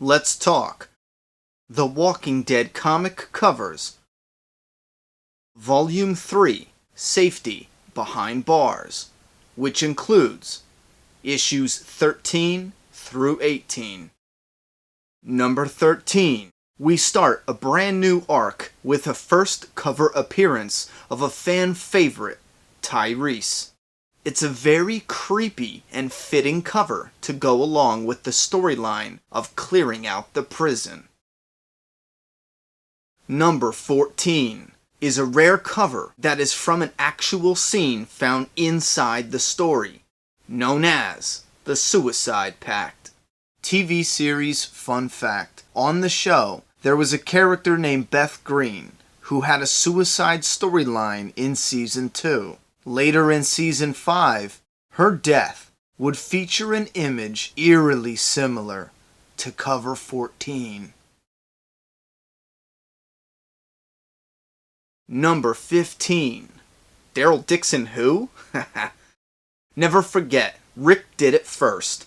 Let's talk. The Walking Dead Comic Covers Volume 3, Safety Behind Bars, which includes issues 13 through 18. Number 13. We start a brand new arc with a first cover appearance of a fan favorite, Tyrese. It's a very creepy and fitting cover to go along with the storyline of clearing out the prison. Number 14 is a rare cover that is from an actual scene found inside the story, known as the Suicide Pact. TV series fun fact. On the show, there was a character named Beth Green who had a suicide storyline in Season 2. Later in Season 5, her death would feature an image eerily similar to cover 14. Number 15. Daryl Dixon who? Never forget, Rick did it first.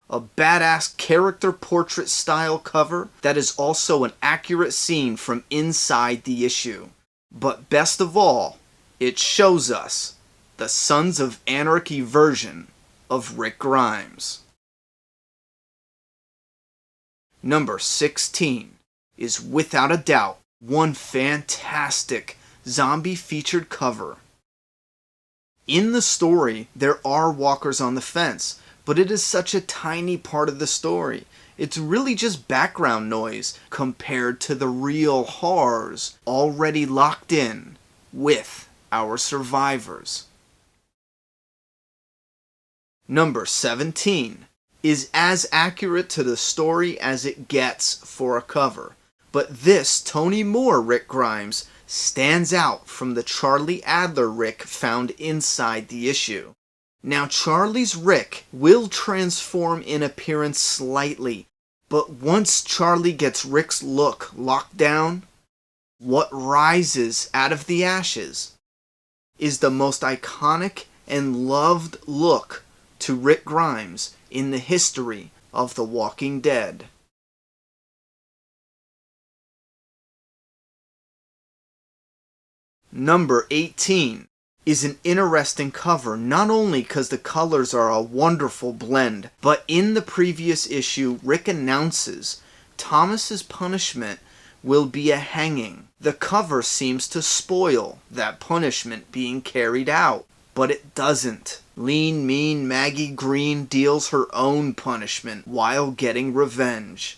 A badass character portrait style cover that is also an accurate scene from inside the issue. But best of all, it shows us the Sons of Anarchy version of Rick Grimes. Number 16 is without a doubt one fantastic zombie featured cover. In the story, there are walkers on the fence, but it is such a tiny part of the story. It's really just background noise compared to the real horrors already locked in with our survivors. Number 17 is as accurate to the story as it gets for a cover, but this Tony Moore Rick Grimes stands out from the Charlie Adler Rick found inside the issue. Now Charlie's Rick will transform in appearance slightly, but once Charlie gets Rick's look locked down, what rises out of the ashes is the most iconic and loved look to Rick Grimes in the history of The Walking Dead. Number 18 is an interesting cover, not only because the colors are a wonderful blend, but in the previous issue, Rick announces Thomas's punishment will be a hanging. The cover seems to spoil that punishment being carried out, but it doesn't. Lean, mean Maggie Green deals her own punishment while getting revenge.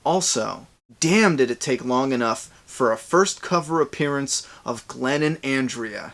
Also, damn did it take long enough for a first cover appearance of Glenn and Andrea.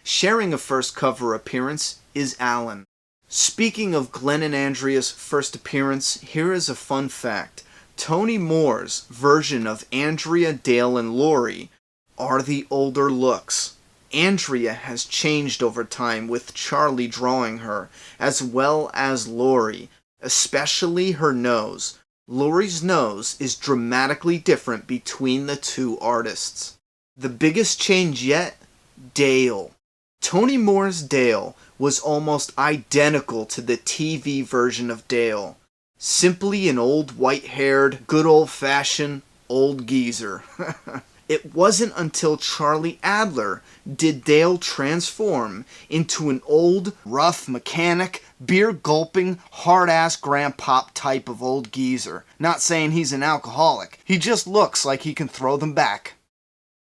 Sharing a first cover appearance is Alan. Speaking of Glenn and Andrea's first appearance, here is a fun fact. Tony Moore's version of Andrea, Dale, and Lori are the older looks. Andrea has changed over time with Charlie drawing her, as well as Lori, especially her nose. Lori's nose is dramatically different between the two artists. The biggest change yet? Dale. Tony Moore's Dale was almost identical to the TV version of Dale. Simply an old white-haired, good old-fashioned old geezer. It wasn't until Charlie Adler did Dale transform into an old, rough mechanic, beer-gulping, hard-ass grandpop type of old geezer. Not saying he's an alcoholic, he just looks like he can throw them back.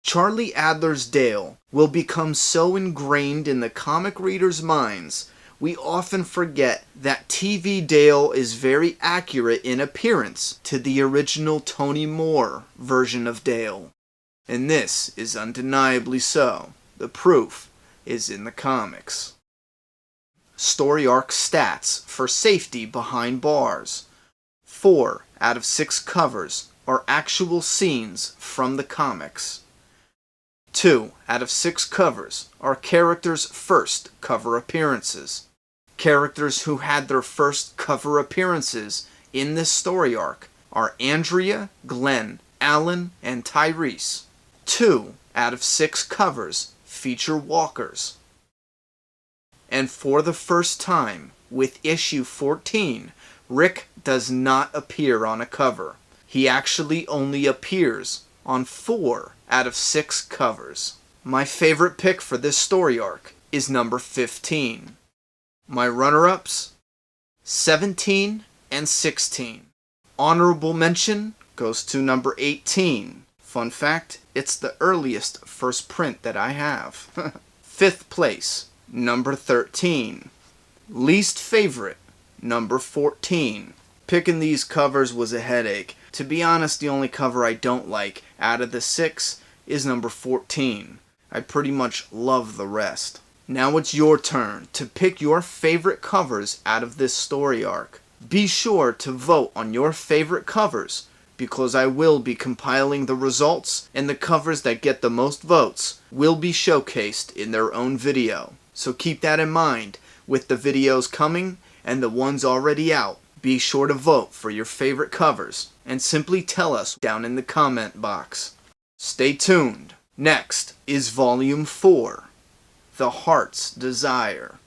Charlie Adler's Dale will become so ingrained in the comic readers' minds, we often forget that TV Dale is very accurate in appearance to the original Tony Moore version of Dale. And this is undeniably so. The proof is in the comics. Story arc stats for Safety Behind Bars. 4 out of 6 covers are actual scenes from the comics. 2 out of 6 covers are characters' first cover appearances. Characters who had their first cover appearances in this story arc are Andrea, Glenn, Alan, and Tyrese. 2 out of 6 covers feature walkers. And for the first time, with issue 14, Rick does not appear on a cover. He actually only appears on 4 out of 6 covers. My favorite pick for this story arc is number 15. My runner-ups, 17 and 16. Honorable mention goes to number 18. Fun fact, it's the earliest first print that I have. 5th place, number 13. Least favorite, number 14. Picking these covers was a headache. To be honest, the only cover I don't like out of the 6 is number 14. I pretty much love the rest. Now it's your turn to pick your favorite covers out of this story arc. Be sure to vote on your favorite covers, because I will be compiling the results, and the covers that get the most votes will be showcased in their own video. So keep that in mind with the videos coming and the ones already out. Be sure to vote for your favorite covers and simply tell us down in the comment box. Stay tuned. Next is Volume 4, The Heart's Desire.